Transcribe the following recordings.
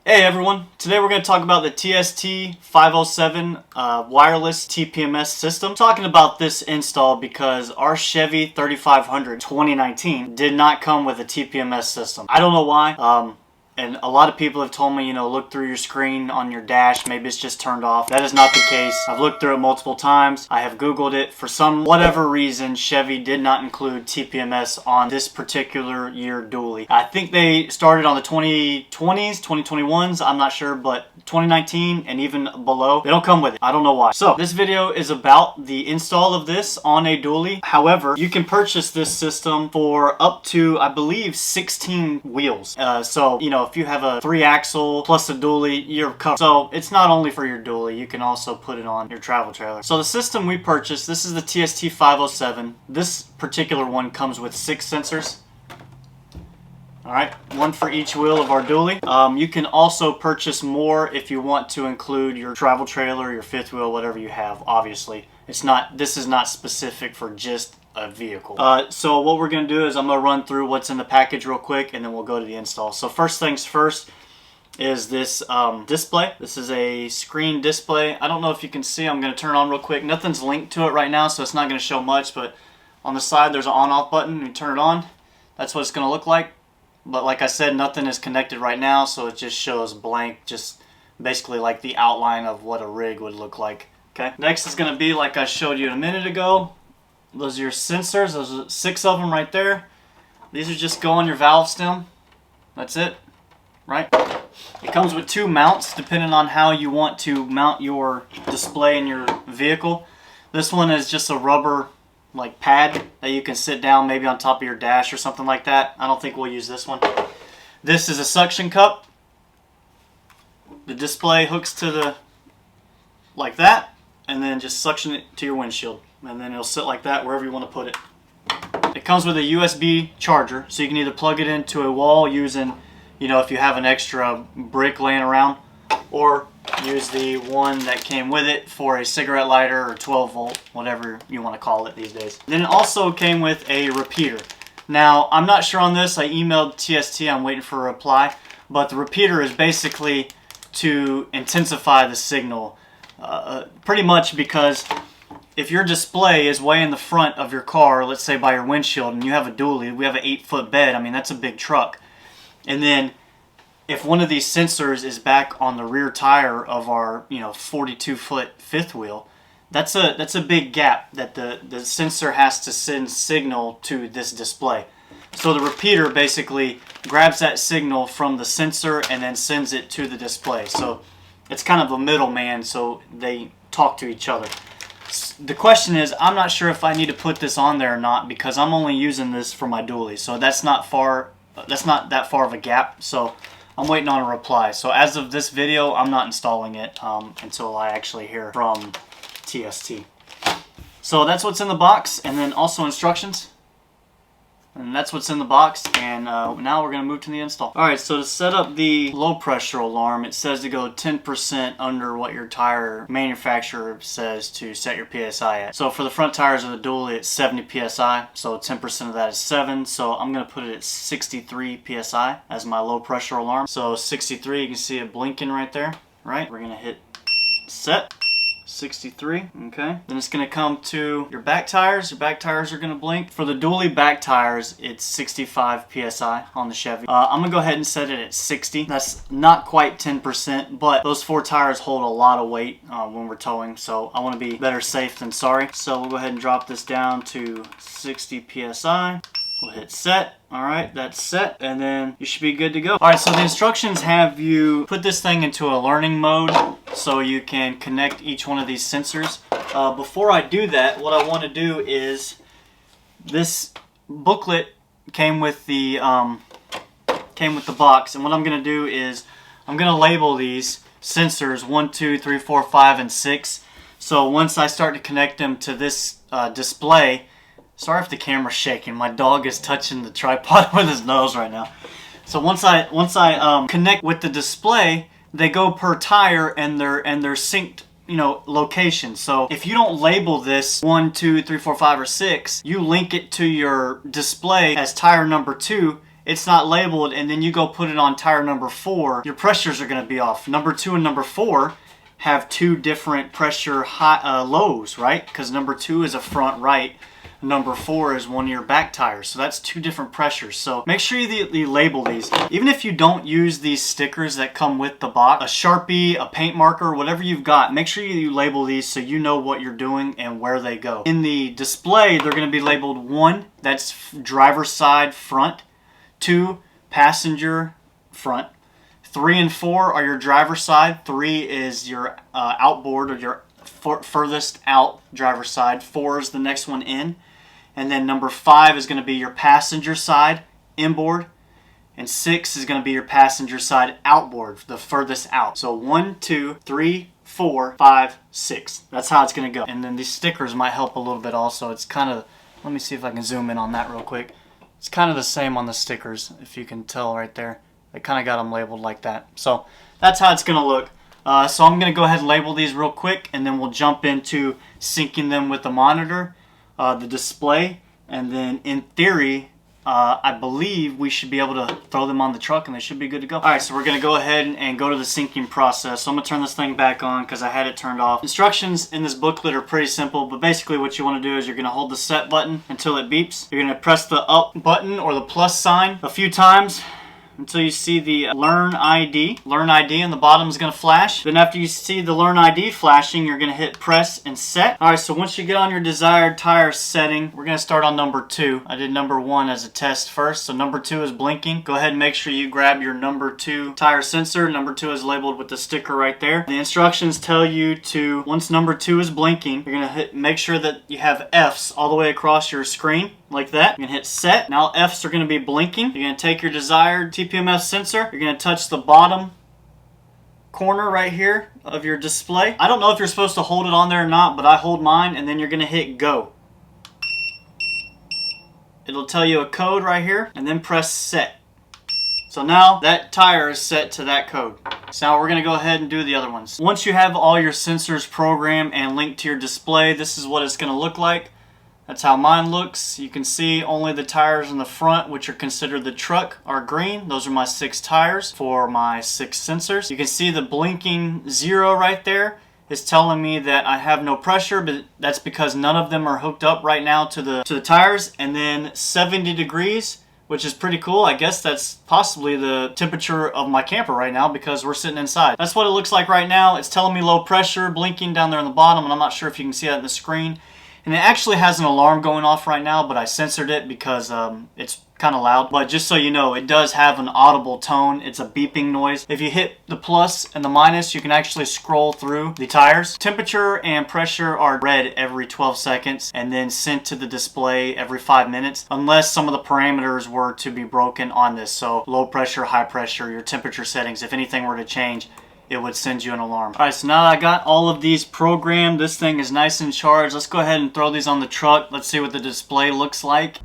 Hey everyone, today we're going to talk about the TST 507 wireless TPMS system. Talking about this install because our Chevy 3500 2019 did not come with a TPMS system. I don't know why. And a lot of people have told me, look through your screen on your dash, maybe it's just turned off. That is not the case. I've looked through it multiple times. I have Googled it. For whatever reason, Chevy did not include TPMS on this particular year dually. I think they started on the 2020s, 2021s, I'm not sure, but 2019 and even below, they don't come with it. I don't know why. So this video is about the install of this on a dually. However, you can purchase this system for up to, I believe, 16 wheels. If you have a 3-axle plus a dually, you're covered. So it's not only for your dually, you can also put it on your travel trailer. So the system we purchased, this is the TST 507. This particular one comes with 6 sensors. Alright, one for each wheel of our dually. You can also purchase more if you want to include your travel trailer, your 5th wheel, whatever you have, obviously. This is not specific for just a vehicle. So what we're going to do is I'm going to run through what's in the package real quick and then we'll go to the install. So first things first is this display. This is a screen display. I don't know if you can see. I'm going to turn it on real quick. Nothing's linked to it right now, so it's not going to show much, but on the side there's an on-off button. You turn it on. That's what it's going to look like. But like I said, nothing is connected right now, so it just shows blank, just basically like the outline of what a rig would look like. Okay. Next is going to be like I showed you a minute ago. Those are your sensors. Those are 6 of them right there. These are just go on your valve stem. That's it, right? It comes with 2 mounts depending on how you want to mount your display in your vehicle. This one is just a rubber like pad that you can sit down maybe on top of your dash or something like that. I don't think we'll use this one. This is a suction cup. The display hooks to the like that, and then just suction it to your windshield. And then it'll sit like that wherever you want to put it. It comes with a USB charger, so you can either plug it into a wall using, if you have an extra brick laying around, or use the one that came with it for a cigarette lighter or 12 volt, whatever you want to call it these days. Then it also came with a repeater. Now, I'm not sure on this. I emailed TST. I'm waiting for a reply. But the repeater is basically to intensify the signal. Pretty much because if your display is way in the front of your car, let's say by your windshield, and you have a dually, we have an 8-foot bed, I mean that's a big truck. And then if one of these sensors is back on the rear tire of our 42-foot 5th wheel, that's a big gap that the sensor has to send signal to this display. So the repeater basically grabs that signal from the sensor and then sends it to the display. So it's kind of a middleman, so they talk to each other. The question is, I'm not sure if I need to put this on there or not because I'm only using this for my dually. So that's not that far of a gap. So I'm waiting on a reply. So as of this video, I'm not installing it until I actually hear from TST. So that's what's in the box, and then also instructions. And that's what's in the box, and now we're going to move to the install. Alright, so to set up the low pressure alarm, it says to go 10% under what your tire manufacturer says to set your PSI at. So for the front tires of the dually, it's 70 PSI, so 10% of that is 7, so I'm going to put it at 63 PSI as my low pressure alarm. So 63, you can see it blinking right there, right? We're going to hit set. 63, okay. Then it's going to come to your back tires. Your back tires are going to blink. For the dually back tires, it's 65 PSI on the Chevy. I'm going to go ahead and set it at 60. That's not quite 10%, but those 4 tires hold a lot of weight when we're towing, so I want to be better safe than sorry. So we'll go ahead and drop this down to 60 PSI. We'll hit set. Alright, that's set, and then you should be good to go. Alright, so the instructions have you put this thing into a learning mode so you can connect each one of these sensors. Before I do that, what I want to do is, this booklet came with the box, and what I'm going to do is I'm going to label these sensors 1, 2, 3, 4, 5, and 6. So once I start to connect them to this display, sorry if the camera's shaking. My dog is touching the tripod with his nose right now. So once I connect with the display, they go per tire and they're synced you know, location. So if you don't label this 1, 2, 3, 4, 5, or 6, you link it to your display as tire number 2, it's not labeled, and then you go put it on tire number 4, your pressures are going to be off. Number 2 and number 4 have 2 different pressure lows, right? Because number 2 is a front right, number 4 is one of your back tires, so that's 2 different pressures. So make sure you label these. Even if you don't use these stickers that come with the box, a Sharpie, a paint marker, whatever you've got, make sure you label these so you know what you're doing and where they go. In the display, they're going to be labeled 1, that's driver's side front, 2, passenger front, 3 and 4 are your driver's side, 3 is your outboard or your furthest out driver's side, 4 is the next one in. And then number 5 is going to be your passenger side inboard, and 6 is going to be your passenger side outboard, the furthest out. So 1, 2, 3, 4, 5, 6. That's how it's going to go. And then these stickers might help a little bit also. It's kind of, let me see if I can zoom in on that real quick. It's kind of the same on the stickers, if you can tell right there. They kind of got them labeled like that. So that's how it's going to look. So I'm going to go ahead and label these real quick, and then we'll jump into syncing them with the monitor, the display, and then in theory, I believe we should be able to throw them on the truck and they should be good to go. Alright, so we're going to go ahead and go to the syncing process. So I'm going to turn this thing back on because I had it turned off. Instructions in this booklet are pretty simple, but basically what you want to do is you're going to hold the set button until it beeps. You're going to press the up button or the plus sign a few times until you see the Learn ID. Learn ID on the bottom is going to flash. Then after you see the Learn ID flashing, you're going to hit press and set. Alright, so once you get on your desired tire setting, we're going to start on number 2. I did number 1 as a test first, so number 2 is blinking. Go ahead and make sure you grab your number 2 tire sensor. Number 2 is labeled with the sticker right there. The instructions tell you to, once number 2 is blinking, you're going to make sure that you have F's all the way across your screen, like that. You're going to hit set. Now F's are going to be blinking. You're going to take your desired TPMS sensor. You're going to touch the bottom corner right here of your display. I don't know if you're supposed to hold it on there or not, but I hold mine, and then you're going to hit go. It'll tell you a code right here, and then press set. So now that tire is set to that code. So now we're going to go ahead and do the other ones. Once you have all your sensors programmed and linked to your display, this is what it's going to look like. That's how mine looks. You can see only the tires in the front, which are considered the truck, are green. Those are my 6 tires for my 6 sensors. You can see the blinking 0 right there is telling me that I have no pressure, but that's because none of them are hooked up right now to the tires. And then 70 degrees, which is pretty cool. I guess that's possibly the temperature of my camper right now because we're sitting inside. That's what it looks like right now. It's telling me low pressure, blinking down there on the bottom, and I'm not sure if you can see that in the screen. And it actually has an alarm going off right now, but I censored it because it's kind of loud. But just so you know, it does have an audible tone. It's a beeping noise. If you hit the plus and the minus, you can actually scroll through the tires. Temperature and pressure are read every 12 seconds and then sent to the display every 5 minutes, unless some of the parameters were to be broken on this. So low pressure, high pressure, your temperature settings, if anything were to change, it would send you an alarm. Alright, so now that I got all of these programmed, this thing is nice and charged. Let's go ahead and throw these on the truck. Let's see what the display looks like.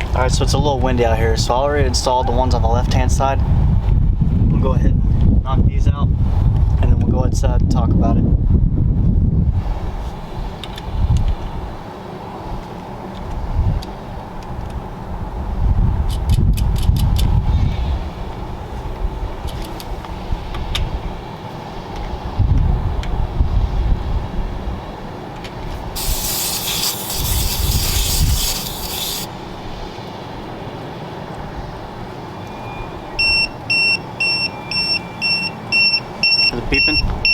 Alright, so it's a little windy out here, so I already installed the ones on the left hand side. We'll go ahead and knock these out, and then we'll go outside and talk about it. Is it beeping?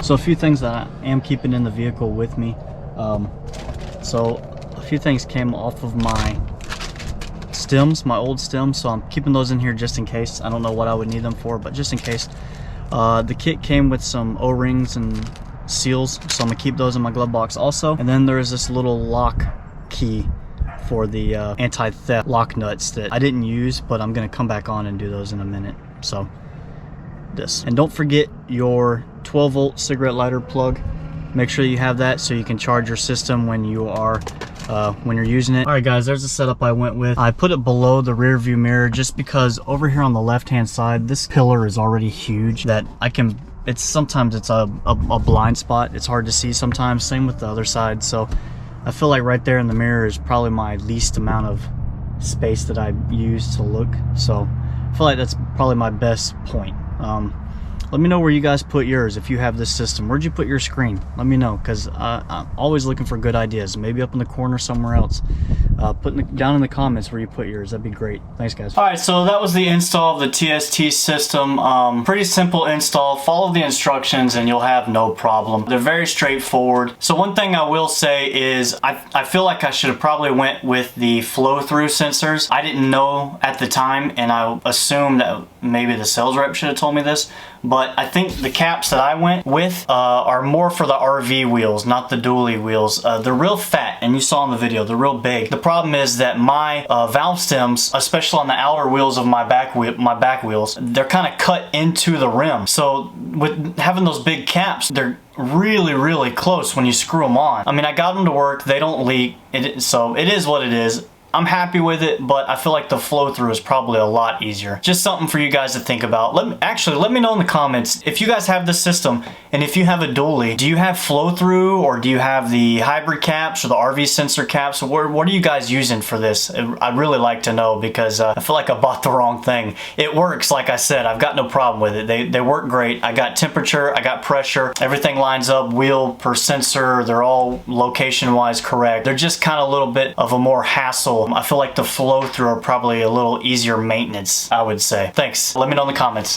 So a few things that I am keeping in the vehicle with me. So a few things came off of my stems, my old stems, so I'm keeping those in here just in case. I don't know what I would need them for, but just in case. The kit came with some O-rings and seals, so I'm gonna keep those in my glove box also. And then there's this little lock key for the anti-theft lock nuts that I didn't use, but I'm gonna come back on and do those in a minute. So this, and don't forget your 12-volt cigarette lighter plug. Make sure you have that so you can charge your system when you are when you're using it. All right guys, there's the setup I went with. I put it below the rear view mirror just because over here on the left hand side, this pillar is already huge that I can, sometimes it's a blind spot. It's hard to see sometimes, same with the other side. So I feel like right there in the mirror is probably my least amount of space that I use to look. So I feel like that's probably my best point. Let me know where you guys put yours if you have this system. Where'd you put your screen? Let me know, because I'm always looking for good ideas. Maybe up in the corner somewhere else. Put down in the comments where you put yours. That'd be great. Thanks guys. Alright, so that was the install of the TST system. Pretty simple install. Follow the instructions and you'll have no problem. They're very straightforward. So one thing I will say is I feel like I should have probably went with the flow-through sensors. I didn't know at the time, and I assumed that maybe the sales rep should have told me this, but I think the caps that I went with are more for the RV wheels, not the dually wheels. They're real fat, and you saw in the video, they're real big. The problem is that my valve stems, especially on the outer wheels of my back wheels, they're kind of cut into the rim. So with having those big caps, they're really close when you screw them on. I mean, I got them to work, they don't leak, so it is what it is. I'm happy with it, but I feel like the flow through is probably a lot easier. Just something for you guys to think about. Let me know in the comments if you guys have this system, and if you have a dually, do you have flow through, or do you have the hybrid caps or the RV sensor caps? What are you guys using for this? I'd really like to know, because I feel like I bought the wrong thing. It works, like I said, I've got no problem with it. They work great. I got temperature, I got pressure, everything lines up, wheel per sensor, they're all location wise correct. They're just kind of a little bit of a more hassle. I feel like the flow through are probably a little easier maintenance, I would say. Thanks. Let me know in the comments.